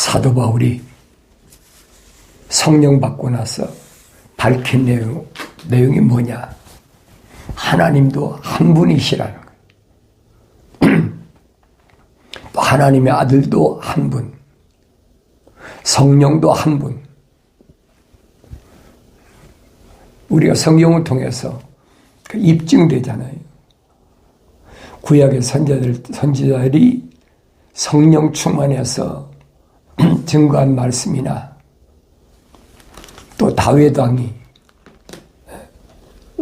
사도 바울이 성령 받고 나서 밝힌 내용이 뭐냐? 하나님도 한 분이시라는 거예요. 또 하나님의 아들도 한 분, 성령도 한 분. 우리가 성경을 통해서 입증되잖아요. 구약의 선지자들이 성령 충만해서 증거한 말씀이나 또 다윗 왕이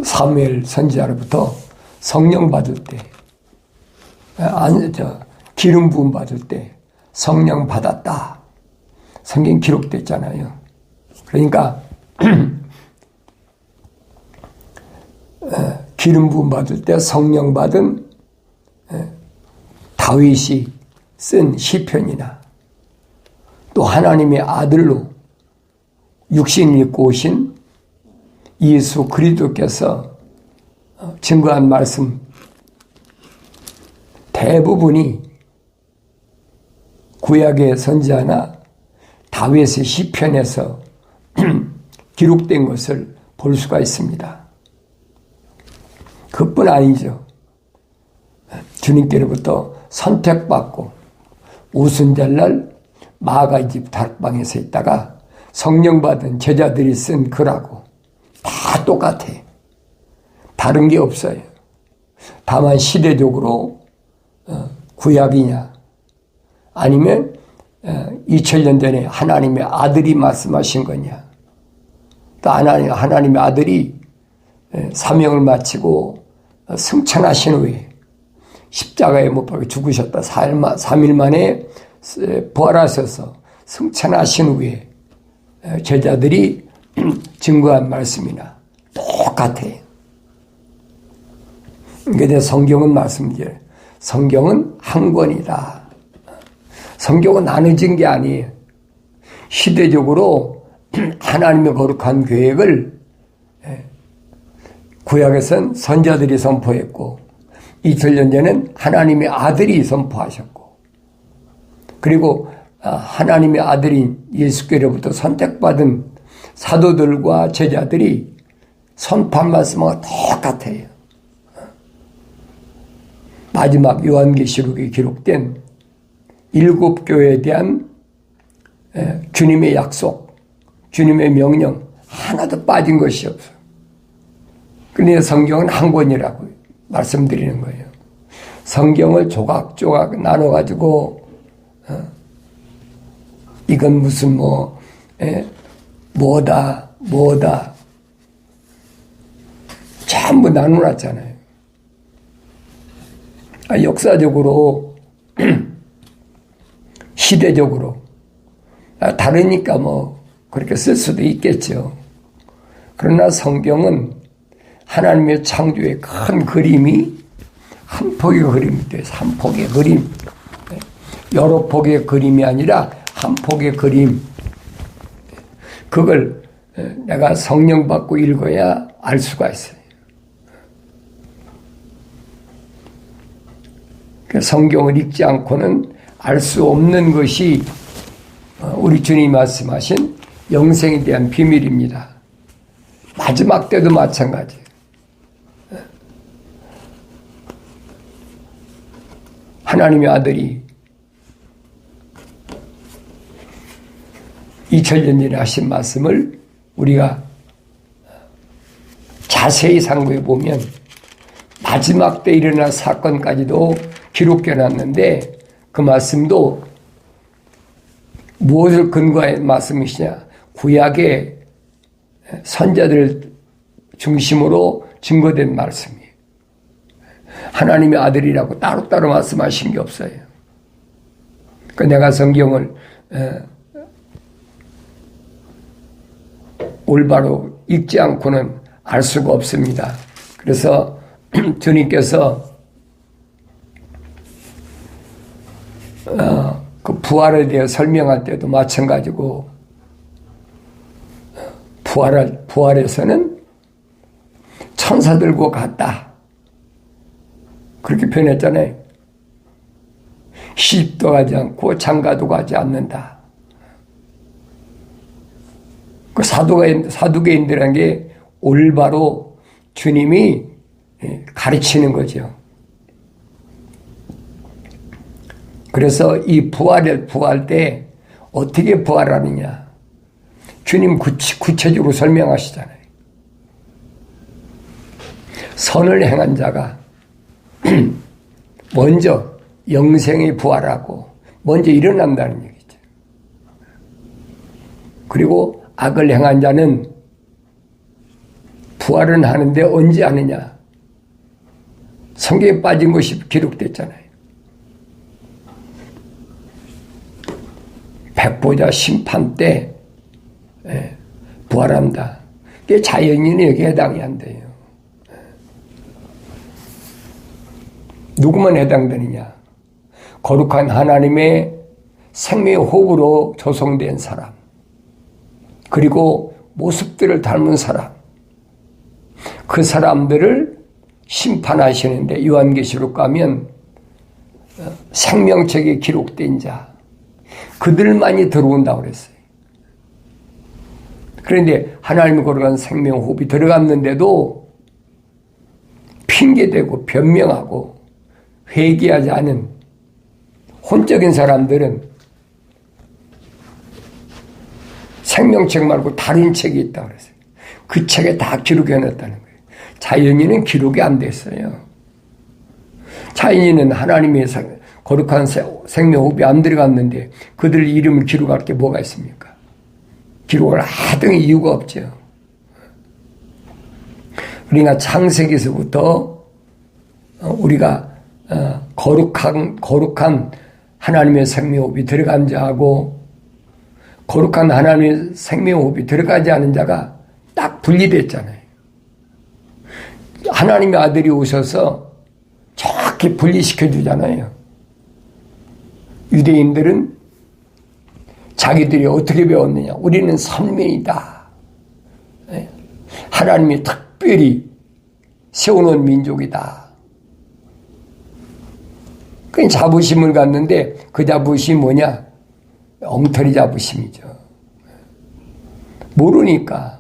사무엘 선지자로부터 성령 받을 때, 기름 부음 받을 때 성령 받았다. 성경 기록됐잖아요. 그러니까 기름 부음 받을 때 성령 받은 다윗이 쓴 시편이나 또 하나님의 아들로 육신을 입고 오신 예수 그리스도께서 증거한 말씀 대부분이 구약의 선지자나 다윗의 시편에서 기록된 것을 볼 수가 있습니다. 그뿐 아니죠. 주님께로부터 선택받고 오순절날 마가집 다락방에서 있다가 성령 받은 제자들이 쓴 글하고 다 똑같아. 다른 게 없어요. 다만 시대적으로 구약이냐 아니면 2000년 전에 하나님의 아들이 말씀하신 거냐, 또 하나님의 아들이 사명을 마치고 승천하신 후에 십자가에 못 박혀 죽으셨다. 3일 만에 부활하셔서 승천하신 후에 제자들이 증거한 말씀이나 똑같아요. 그런데 성경은 말씀드려요. 성경은 한 권이다. 성경은 나눠진 게 아니에요. 시대적으로 하나님의 거룩한 계획을 구약에선 선자들이 선포했고 2000년 전에는 하나님의 아들이 선포하셨고, 그리고 하나님의 아들인 예수께로부터 선택받은 사도들과 제자들이 선포한 말씀과 똑같아요. 마지막 요한계시록에 기록된 7 교회에 대한 주님의 약속, 주님의 명령 하나도 빠진 것이 없어요. 그런데 성경은 한 권이라고 말씀드리는 거예요. 성경을 조각조각 나눠가지고 이건 무슨 뭐다 전부 나눠놨잖아요. 역사적으로 시대적으로 다르니까 그렇게 쓸 수도 있겠죠. 그러나 성경은 하나님의 창조의 큰 그림이 한 폭의 그림이 돼서 한 폭의 그림, 여러 폭의 그림이 아니라 한 폭의 그림. 그걸 내가 성령 받고 읽어야 알 수가 있어요. 성경을 읽지 않고는 알 수 없는 것이 우리 주님이 말씀하신 영생에 대한 비밀입니다. 마지막 때도 마찬가지예요. 하나님의 아들이 2000년 전에 하신 말씀을 우리가 자세히 상고해 보면 마지막 때 일어날 사건까지도 기록해 놨는데, 그 말씀도 무엇을 근거한 말씀이시냐? 구약의 선자들 중심으로 증거된 말씀이에요. 하나님의 아들이라고 따로따로 말씀하신 게 없어요. 내가 성경을 올바로 읽지 않고는 알 수가 없습니다. 그래서 주님께서 그 부활에 대해 설명할 때도 마찬가지고, 부활에서는 천사들과 같다 그렇게 표현했잖아요. 시집도 가지 않고 장가도 가지 않는다. 그 사두개인들이라는 게 올바로 주님이 가르치는 거죠. 그래서 이 부활 때 어떻게 부활하느냐. 주님 구체적으로 설명하시잖아요. 선을 행한 자가 먼저 영생에 부활하고 먼저 일어난다는 얘기죠. 그리고 악을 행한 자는 부활은 하는데 언제 하느냐. 성경에 빠진 것이 기록됐잖아요. 백보자 심판 때 부활한다. 그게 자연인이 여기에 해당이 안 돼요. 누구만 해당되느냐. 거룩한 하나님의 생명의 호흡으로 조성된 사람, 그리고 모습들을 닮은 사람, 그 사람들을 심판하시는데 요한계시록 가면 생명책에 기록된 자, 그들만이 들어온다고 그랬어요. 그런데 하나님의 거룩한 생명 호흡이 들어갔는데도 핑계대고 변명하고 회개하지 않은 혼적인 사람들은 생명책 말고 다른 책이 있다고 그랬어요. 그 책에 다 기록해 놨다는 거예요. 자연인은 기록이 안 됐어요. 자연인은 하나님의 거룩한 생명호흡이 안 들어갔는데 그들 이름을 기록할 게 뭐가 있습니까? 기록을 하등 이유가 없죠. 우리가 창세기에서부터 우리가 거룩한 하나님의 생명호흡이 들어간 자하고 거룩한 하나님의 생명호흡이 들어가지 않은 자가 딱 분리됐잖아요. 하나님의 아들이 오셔서 정확히 분리시켜 주잖아요. 유대인들은 자기들이 어떻게 배웠느냐. 우리는 선명이다. 하나님이 특별히 세워놓은 민족이다. 그 자부심을 갖는데 그 자부심이 뭐냐? 엉터리 자부심이죠. 모르니까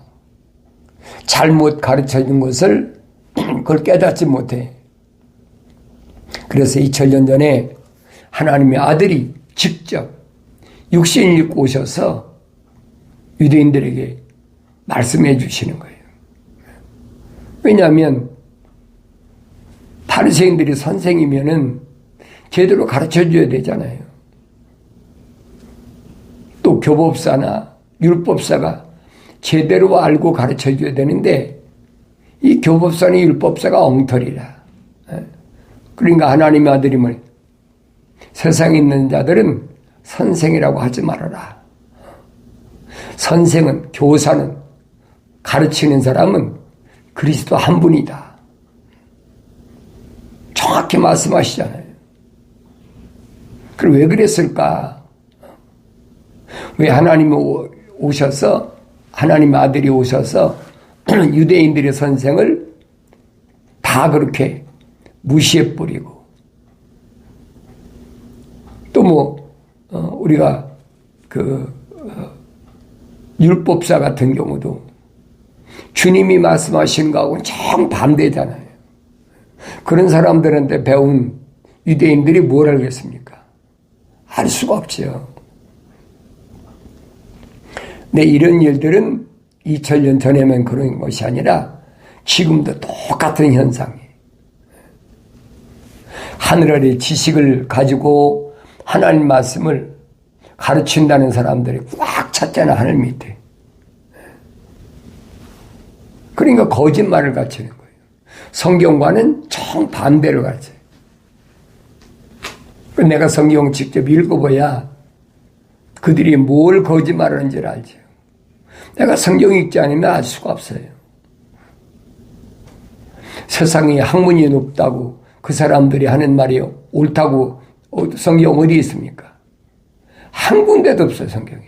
잘못 가르쳐준 것을 그걸 깨닫지 못해. 그래서 2000년 전에 하나님의 아들이 직접 육신을 입고 오셔서 유대인들에게 말씀해 주시는 거예요. 왜냐하면 바리새인들이 선생이면은 제대로 가르쳐 줘야 되잖아요. 또 교법사나 율법사가 제대로 알고 가르쳐 줘야 되는데 이 교법사나 율법사가 엉터리라. 그러니까 하나님의 아들이 뭐 세상에 있는 자들은 선생이라고 하지 말아라. 선생은, 교사는, 가르치는 사람은 그리스도 한 분이다. 정확히 말씀하시잖아요. 그럼 왜 그랬을까? 왜 하나님이 오셔서, 하나님의 아들이 오셔서 유대인들의 선생을 다 그렇게 무시해버리고, 또 우리가 율법사 같은 경우도 주님이 말씀하신 거하고는 정반대잖아요. 그런 사람들한테 배운 유대인들이 뭘 알겠습니까? 알 수가 없죠. 근데 이런 일들은 2000년 전에만 그런 것이 아니라 지금도 똑같은 현상이에요. 하늘 아래 지식을 가지고 하나님 말씀을 가르친다는 사람들이 꽉 찼잖아, 하늘 밑에. 그러니까 거짓말을 가르치는 거예요. 성경과는 정반대로 가르쳐요. 내가 성경 직접 읽어봐야 그들이 뭘 거짓말하는지를 알죠. 내가 성경 읽지 않으면 알 수가 없어요. 세상에 학문이 높다고 그 사람들이 하는 말이 옳다고 성경 어디 있습니까? 한 군데도 없어요, 성경에.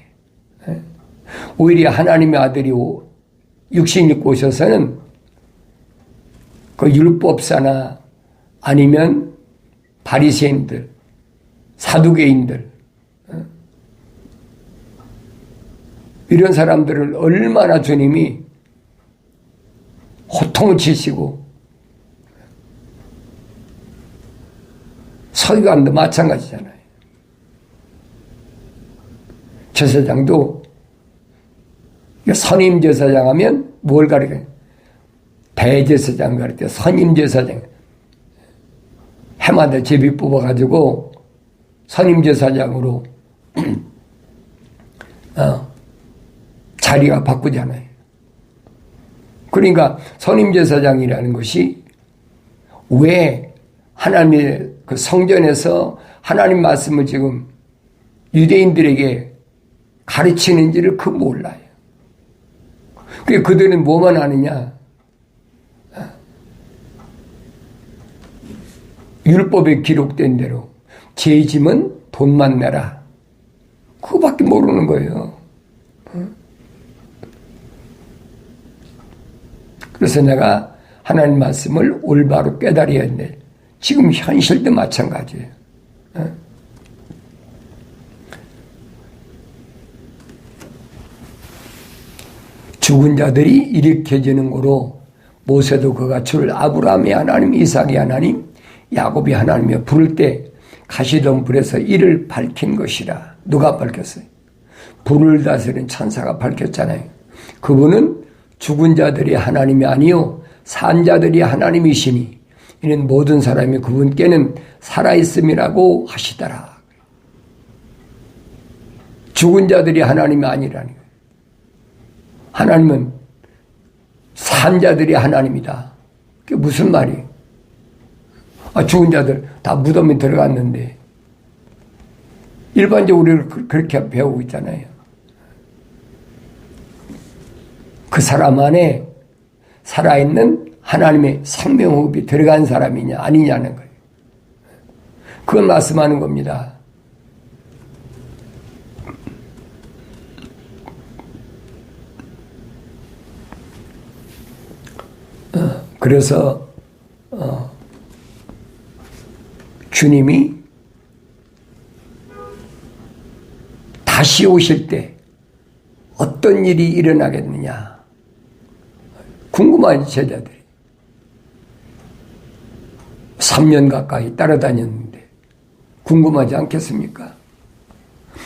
오히려 하나님의 아들이 육신 입고 오셔서는 그 율법사나 아니면 바리새인들, 사두개인들, 이런 사람들을 얼마나 주님이 호통을 치시고, 서기관도 마찬가지잖아요. 제사장도 선임 제사장 하면 뭘 가리켜요? 대제사장 가리켜, 선임 제사장. 해마다 제비 뽑아가지고 선임 제사장으로 자리가 바꾸잖아요. 그러니까 선임 제사장이라는 것이 왜 하나님의 그 성전에서 하나님 말씀을 지금 유대인들에게 가르치는지를 그 몰라요. 그들은 뭐만 아느냐? 율법에 기록된 대로 죄짐은 돈만 내라. 그거밖에 모르는 거예요. 그래서 내가 하나님 말씀을 올바로 깨달아야 했네. 지금 현실도 마찬가지예요. 죽은 자들이 일으켜지는 거로 모세도 그가 주를 아브라함의 하나님, 이삭의 하나님, 야곱의 하나님이여 부를 때 가시던 불에서 이를 밝힌 것이라. 누가 밝혔어요? 불을 다스리는 천사가 밝혔잖아요. 그분은 죽은 자들이 하나님이 아니요 산 자들이 하나님이시니 이는 모든 사람이 그분께는 살아있음이라고 하시더라. 죽은 자들이 하나님이 아니라는 거예요. 하나님은 산 자들이 하나님이다. 그게 무슨 말이에요? 죽은 자들 다 무덤에 들어갔는데 일반적으로 우리를 그렇게 배우고 있잖아요. 그 사람 안에 살아있는 하나님의 생명호흡이 들어간 사람이냐 아니냐는 거예요. 그걸 말씀하는 겁니다. 그래서 주님이 다시 오실 때 어떤 일이 일어나겠느냐 궁금한 제자들이 3년 가까이 따라다녔는데 궁금하지 않겠습니까?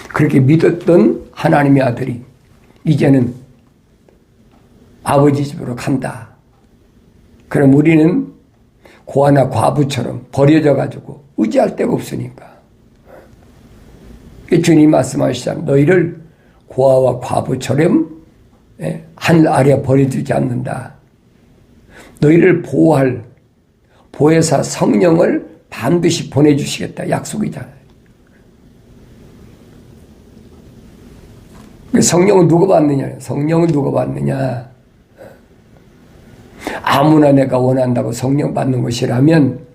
그렇게 믿었던 하나님의 아들이 이제는 아버지 집으로 간다. 그럼 우리는 고아나 과부처럼 버려져 가지고 의지할 데가 없으니까 주님 말씀하시잖아요. 너희를 고아와 과부처럼 하늘 아래 버려두지 않는다. 너희를 보호할 보혜사 성령을 반드시 보내주시겠다 약속이잖아요. 성령은 누가 받느냐? 성령은 누가 받느냐? 아무나 내가 원한다고 성령 받는 것이라면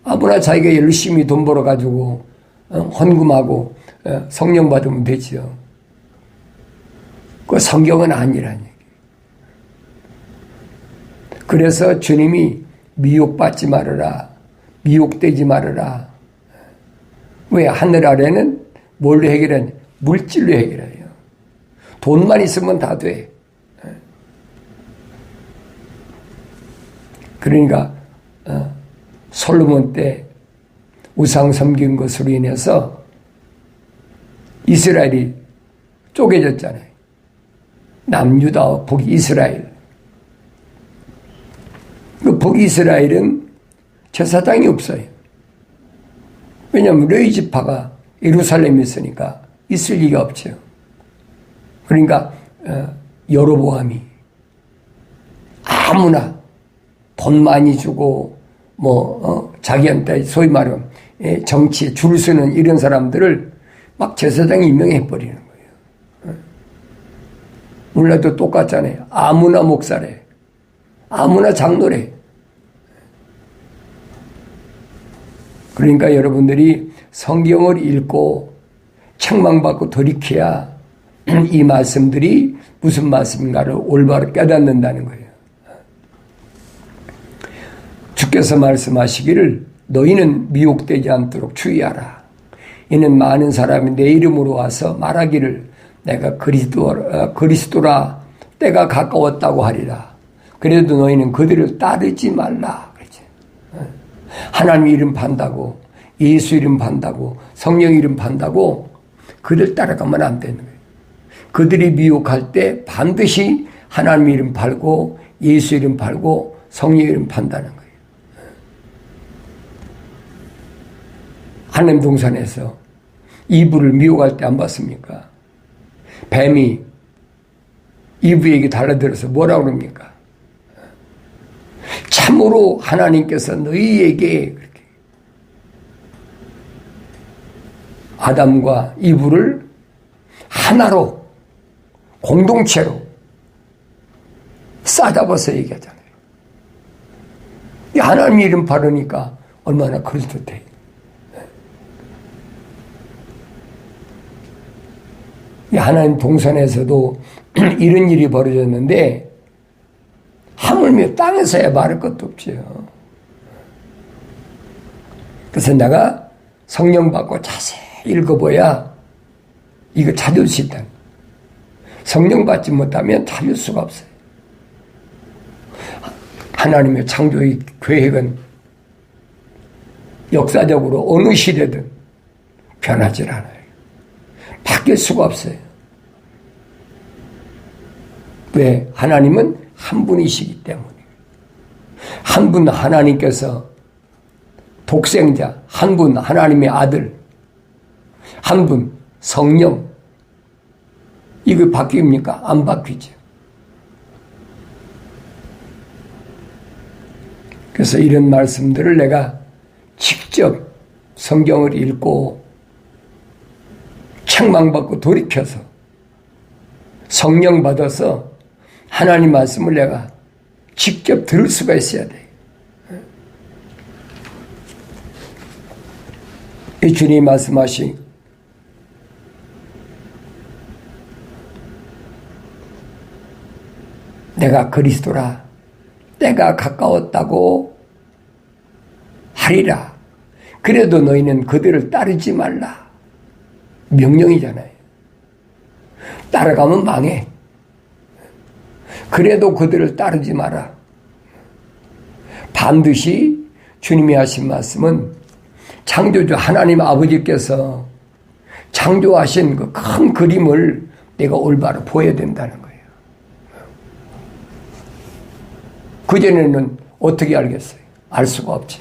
아무나 자기가 열심히 돈 벌어가지고 헌금하고 성령 받으면 되지요. 그 성경은 아니라는 얘기예요. 그래서 주님이 미혹받지 말아라. 미혹되지 말아라. 왜? 하늘 아래는 뭘로 해결하냐? 물질로 해결해요. 돈만 있으면 다 돼. 그러니까 솔로몬 때 우상 섬긴 것으로 인해서 이스라엘이 쪼개졌잖아요. 남유다와 북이스라엘. 그 북이스라엘은 제사장이 없어요. 왜냐하면 레위 지파가 예루살렘에 있으니까 있을 리가 없죠. 그러니까 여로보암이 아무나 돈 많이 주고 자기한테 소위 말하면 정치에 줄 서는 이런 사람들을 막 제사장에 임명해버리는 거예요. 몰라도 똑같잖아요. 아무나 목사래. 아무나 장로래. 그러니까 여러분들이 성경을 읽고 책망받고 돌이켜야 이 말씀들이 무슨 말씀인가를 올바로 깨닫는다는 거예요. 주께서 말씀하시기를 너희는 미혹되지 않도록 주의하라. 이는 많은 사람이 내 이름으로 와서 말하기를 내가 그리스도라 때가 가까웠다고 하리라. 그래도 너희는 그들을 따르지 말라. 그렇지. 하나님 이름 판다고, 예수 이름 판다고, 성령 이름 판다고 그들 따라가면 안 되는 거예요. 그들이 미혹할 때 반드시 하나님 이름 팔고 예수 이름 팔고 성령 이름 판다는 거예요. 하나님 동산에서 이브를 미혹할 때 안 봤습니까? 뱀이 이브에게 달라들어서 뭐라고 그럽니까? 참으로 하나님께서 너희에게 그렇게 아담과 이브를 하나로 공동체로 싸잡아서 얘기하잖아요. 하나님 이름 바르니까 얼마나 그럴듯해. 하나님 동산에서도 이런 일이 벌어졌는데 하물며 땅에서야 말할 것도 없죠. 그래서 내가 성령 받고 자세히 읽어봐야 이거 찾을 수 있다. 성령 받지 못하면 찾을 수가 없어요. 하나님의 창조의 계획은 역사적으로 어느 시대든 변하지 않아요. 바뀔 수가 없어요. 왜? 하나님은 한 분이시기 때문에. 한 분 하나님께서 독생자, 한 분 하나님의 아들, 한 분 성령, 이거 바뀝니까? 안 바뀌죠. 그래서 이런 말씀들을 내가 직접 성경을 읽고 책망받고 돌이켜서 성령 받아서 하나님 말씀을 내가 직접 들을 수가 있어야 돼. 이 주님이 말씀하신 내가 그리스도라 때가 가까웠다고 하리라. 그래도 너희는 그들을 따르지 말라. 명령이잖아요. 따라가면 망해. 그래도 그들을 따르지 마라. 반드시 주님이 하신 말씀은 창조주 하나님 아버지께서 창조하신 그 큰 그림을 내가 올바로 보여야 된다는 거예요. 그전에는 어떻게 알겠어요? 알 수가 없지.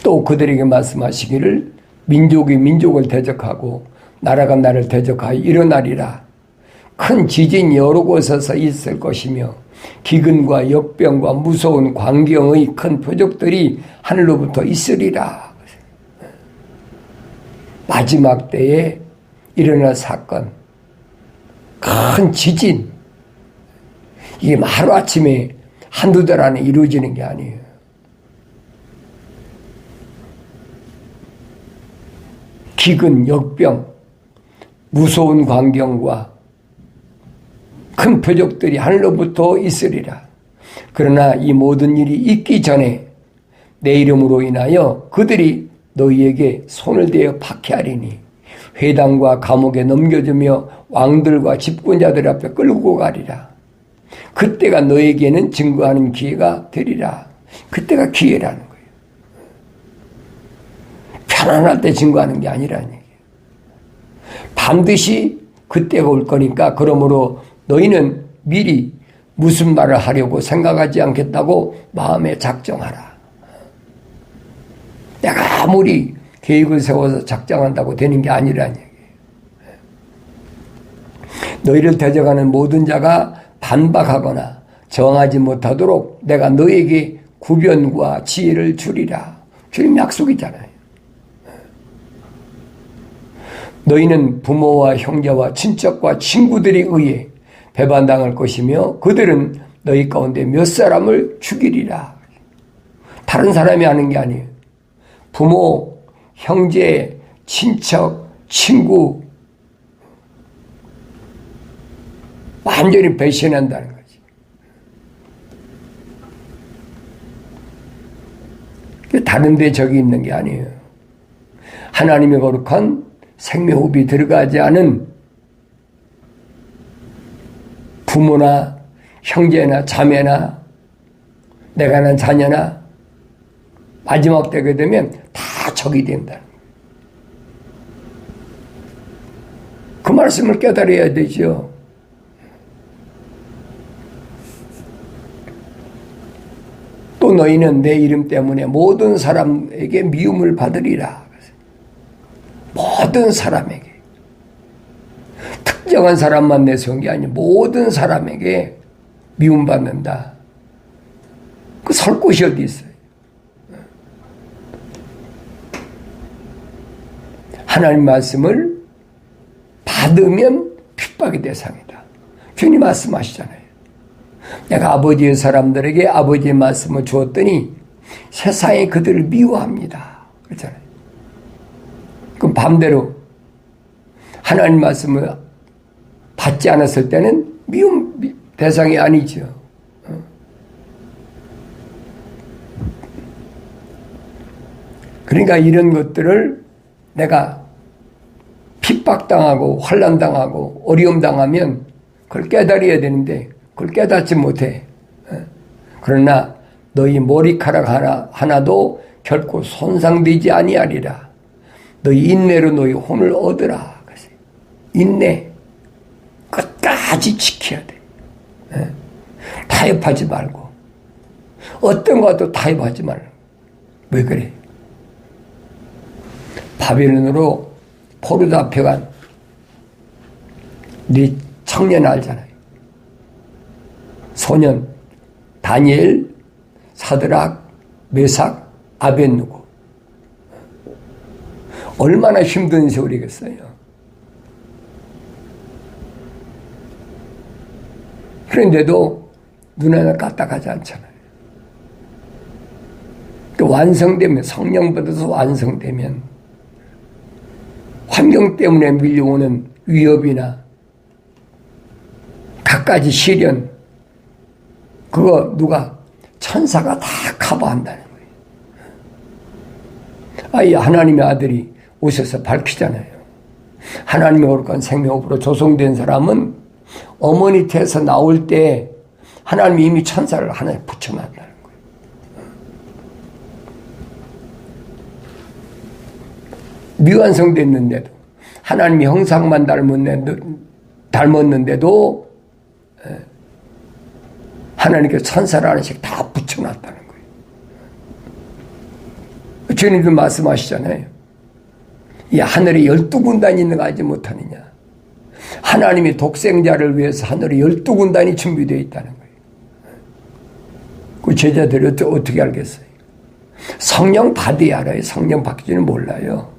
또 그들에게 말씀하시기를 민족이 민족을 대적하고 나라가 나라를 대적하여 일어나리라. 큰 지진이 여러 곳에서 있을 것이며 기근과 역병과 무서운 광경의 큰 표적들이 하늘로부터 있으리라. 마지막 때에 일어날 사건, 큰 지진, 이게 하루아침에 한두 달 안에 이루어지는 게 아니에요. 기근, 역병, 무서운 광경과 큰 표적들이 하늘로부터 있으리라. 그러나 이 모든 일이 있기 전에 내 이름으로 인하여 그들이 너희에게 손을 대어 박해하리니 회당과 감옥에 넘겨주며 왕들과 집권자들 앞에 끌고 가리라. 그때가 너에게는 증거하는 기회가 되리라. 그때가 기회라는 거예요. 편안할 때 증거하는 게 아니라는 얘기예요. 반드시 그때가 올 거니까 그러므로 너희는 미리 무슨 말을 하려고 생각하지 않겠다고 마음에 작정하라. 내가 아무리 계획을 세워서 작정한다고 되는 게 아니라는 얘기예요. 너희를 대적하는 모든 자가 반박하거나 정하지 못하도록 내가 너에게 구변과 지혜를 주리라. 주님 약속이잖아요. 너희는 부모와 형제와 친척과 친구들에 의해 배반당할 것이며 그들은 너희 가운데 몇 사람을 죽이리라. 다른 사람이 하는 게 아니에요. 부모, 형제, 친척, 친구 완전히 배신한다는 거지. 다른 데 적이 있는 게 아니에요. 하나님의 거룩한 생명호흡이 들어가지 않은 부모나 형제나 자매나 내가 난 자녀나 마지막 때가 되면 다 적이 된다. 그 말씀을 깨달아야 되죠. 또 너희는 내 이름 때문에 모든 사람에게 미움을 받으리라. 모든 사람에게. 특정한 사람만 내세운 게 아니고 모든 사람에게 미움받는다. 그 설 곳이 어디 있어요? 하나님 말씀을 받으면 핍박의 대상이다. 주님 말씀하시잖아요. 내가 아버지의 사람들에게 아버지의 말씀을 주었더니 세상이 그들을 미워합니다. 그렇잖아요. 그럼 반대로 하나님 말씀을 받지 않았을 때는 미움 대상이 아니죠. 그러니까 이런 것들을 내가 핍박당하고 환난당하고 어려움당하면 그걸 깨달아야 되는데 그걸 깨닫지 못해. 그러나 너희 머리카락 하나도 결코 손상되지 아니하리라. 너희 인내로 너희 혼을 얻으라. 인내. 끝까지 지켜야 돼. 타협하지 말고. 어떤 것도 타협하지 말고. 왜 그래? 바벨론으로 포로 잡혀간 네 청년 알잖아요. 소년 다니엘, 사드락, 메삭, 아벳느고. 얼마나 힘든 세월이겠어요. 그런데도 눈에는 까딱하지 않잖아요. 그 완성되면, 성령 받아서 완성되면 환경 때문에 밀려오는 위협이나 갖가지 시련, 그거 누가 천사가 다 커버한다는 거예요. 하나님의 아들이 오셔서 밝히잖아요. 하나님의 거룩한 생명으로 조성된 사람은 어머니 태에서 나올 때 하나님이 이미 천사를 하나에 붙여놨다는 거예요. 미완성됐는데도 하나님의 형상만 닮았는데도 하나님께서 천사를 하나씩 다 붙여놨다는 거예요. 주님도 말씀하시잖아요. 이 하늘에 12군단이 있는 거 알지 못하느냐. 하나님의 독생자를 위해서 하늘에 12군단이 준비되어 있다는 거예요. 그 제자들이 어떻게 알겠어요? 성령 받아야 알아요. 성령 받기 전에 몰라요.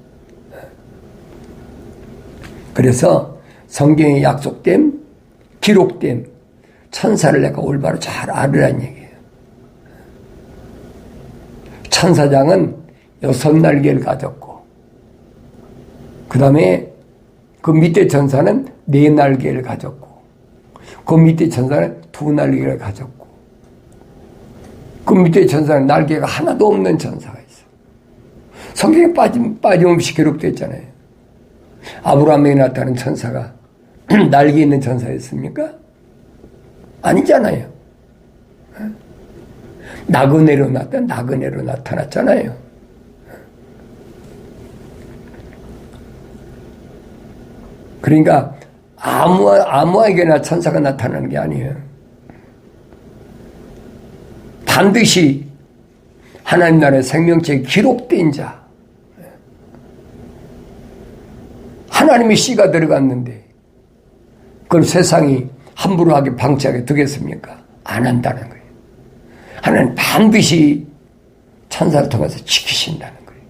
그래서 성경에 약속된, 기록된 천사를 내가 올바로 잘 알으란 얘기예요. 천사장은 6날개를 가졌고, 그 다음에 그 밑에 천사는 4날개를 가졌고, 그 밑에 천사는 2날개를 가졌고, 그 밑에 천사는 날개가 하나도 없는 천사가 있어요. 성경에 빠짐없이 기록되어 있잖아요. 아브라함에게 나타난 천사가 날개 있는 천사였습니까? 아니잖아요. 나그네로 나타났잖아요. 그러니까 아무에게나 천사가 나타나는 게 아니에요. 반드시 하나님 나라의 생명체에 기록된 자, 하나님의 씨가 들어갔는데 그걸 세상이 함부로 하게 방치하게 두겠습니까? 안 한다는 거예요. 하나님 반드시 천사를 통해서 지키신다는 거예요.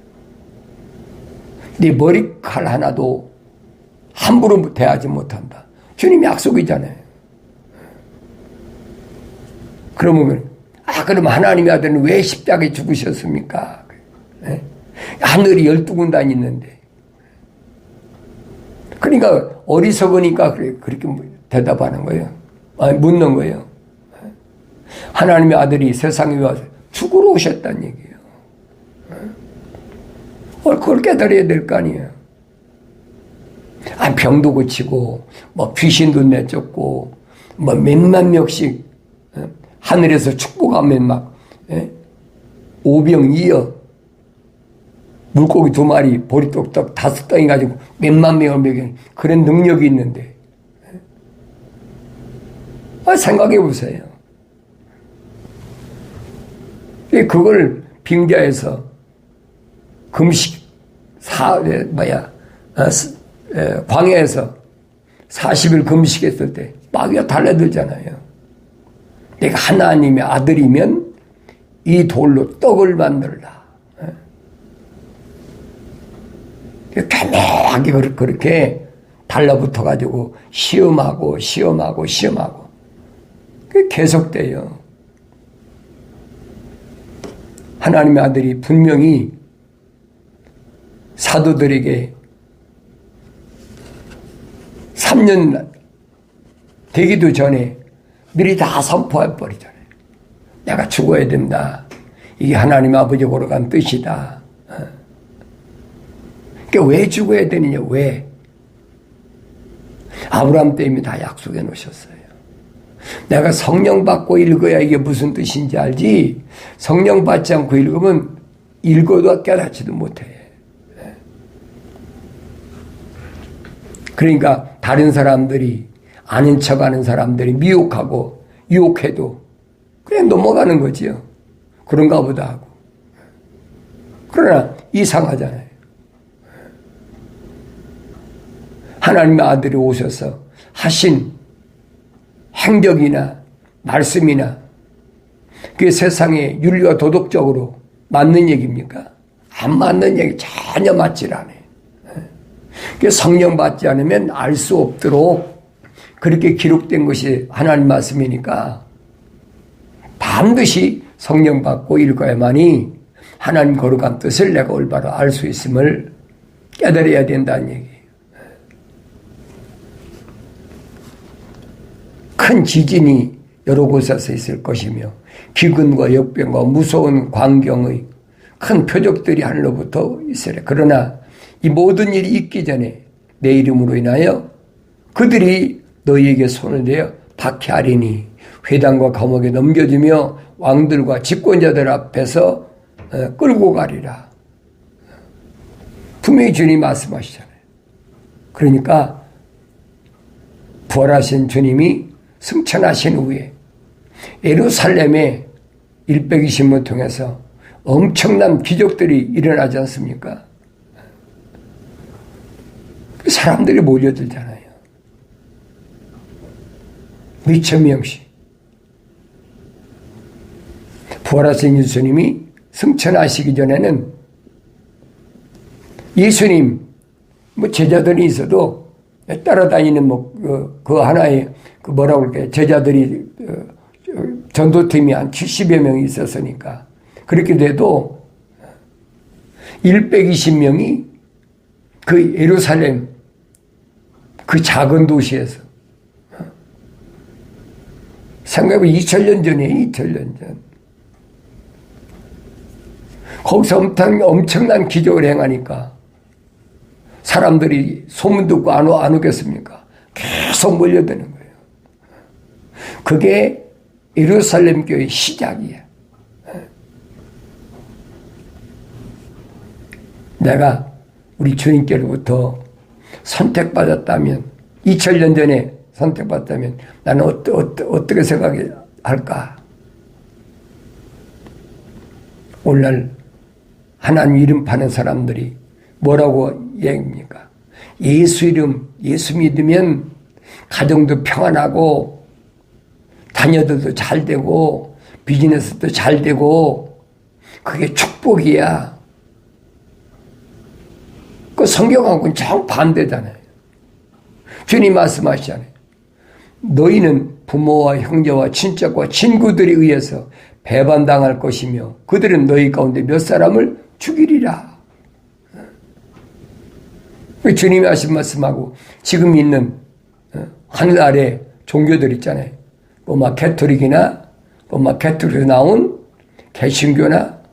네 머리칼 하나도 함부로 대하지 못한다. 주님이 약속이잖아요. 그러면 하나님의 아들은 왜 십자가에 죽으셨습니까? 하늘이 12군단이 있는데. 그러니까 어리석으니까 그렇게 대답하는 거예요. 묻는 거예요. 하나님의 아들이 세상에 와서 죽으러 오셨다는 얘기예요. 그걸 깨달아야 될 거 아니에요. 병도 고치고, 귀신도 내쫓고, 몇만 명씩, 하늘에서 축복하면 오병이어, 물고기 2마리, 보리떡떡 5덩이 가지고 몇만 명을 먹이는 그런 능력이 있는데, 생각해 보세요. 그걸 빙자해서 금식, 광야에서 40일 금식했을 때 마귀가 달라들잖아요. 내가 하나님의 아들이면 이 돌로 떡을 만들라. 까매하게 그렇게 달라붙어가지고 시험하고 그게 계속돼요. 하나님의 아들이 분명히 사도들에게 3년 되기도 전에 미리 다 선포해버리잖아요. 내가 죽어야 된다. 이게 하나님 아버지 보러 간 뜻이다. 그러니까 왜 죽어야 되느냐? 왜? 아브라함 때 이미 다 약속해 놓으셨어요. 내가 성령 받고 읽어야 이게 무슨 뜻인지 알지, 성령 받지 않고 읽으면 읽어도 깨닫지도 못해. 그러니까 다른 사람들이, 아는 척하는 사람들이 미혹하고 유혹해도 그냥 넘어가는 거지요. 그런가 보다 하고. 그러나 이상하잖아요. 하나님의 아들이 오셔서 하신 행적이나 말씀이나 그게 세상의 윤리와 도덕적으로 맞는 얘기입니까? 안 맞는 얘기, 전혀 맞질 않아요. 성령 받지 않으면 알 수 없도록 그렇게 기록된 것이 하나님 말씀이니까 반드시 성령 받고 읽어야만이 하나님 거룩한 뜻을 내가 올바로 알 수 있음을 깨달아야 된다는 얘기예요. 큰 지진이 여러 곳에서 있을 것이며 기근과 역병과 무서운 광경의 큰 표적들이 하늘로부터 있으리. 그러나 이 모든 일이 있기 전에 내 이름으로 인하여 그들이 너희에게 손을 대어 박해하리니 회당과 감옥에 넘겨주며 왕들과 집권자들 앞에서 끌고 가리라. 분명히 주님이 말씀하시잖아요. 그러니까 부활하신 주님이 승천하신 후에 예루살렘에 120을 통해서 엄청난 기적들이 일어나지 않습니까? 사람들이 몰려들잖아요. 몇천 명씩. 부활하신 예수님이 승천하시기 전에는 예수님 제자들이 있어도 따라다니는 그 하나의 뭐라고 그럴까요? 제자들이 전도팀이 한 70여 명이 있었으니까 그렇게 돼도 120명이 그 예루살렘 그 작은 도시에서 생각해보면 2000년 전이에요. 2000년 전. 거기서 엄청난 기적을 행하니까 사람들이 소문 듣고 안 오겠습니까? 계속 몰려드는 거예요. 그게 예루살렘 교회의 시작이야. 내가 우리 주님께로부터 선택받았다면, 2000년 전에 선택받았다면 나는 어떻게 생각할까? 오늘날 하나님 이름 파는 사람들이 뭐라고 얘기합니까? 예수 이름, 예수 믿으면 가정도 평안하고 자녀들도 잘 되고 비즈니스도 잘 되고 그게 축복이야. 그 성경하고는 정반대잖아요. 주님 말씀하시잖아요. 너희는 부모와 형제와 친척과 친구들에 의해서 배반당할 것이며 그들은 너희 가운데 몇 사람을 죽이리라. 주님이 하신 말씀하고 지금 있는 하늘 아래 종교들 있잖아요. 캐톨릭이나 캐톨릭에서 나온 개신교나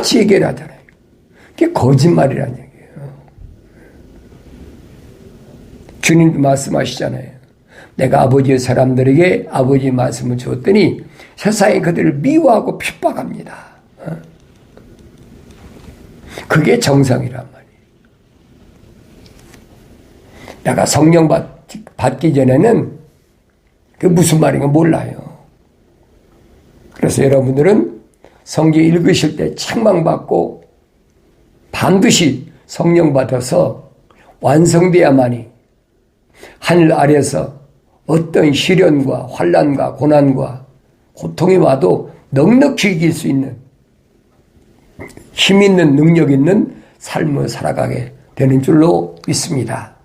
똑같이 얘기를 하잖아요. 그게 거짓말이라는 얘기예요. 주님도 말씀하시잖아요. 내가 아버지의 사람들에게 아버지의 말씀을 주었더니 세상이 그들을 미워하고 핍박합니다. 그게 정상이란 말이에요. 내가 성령 받기 전에는 그게 무슨 말인가 몰라요. 그래서 여러분들은 성경 읽으실 때 책망받고 반드시 성령 받아서 완성돼야만이 하늘 아래서 어떤 시련과 환난과 고난과 고통이 와도 넉넉히 이길 수 있는 힘 있는 능력 있는 삶을 살아가게 되는 줄로 믿습니다.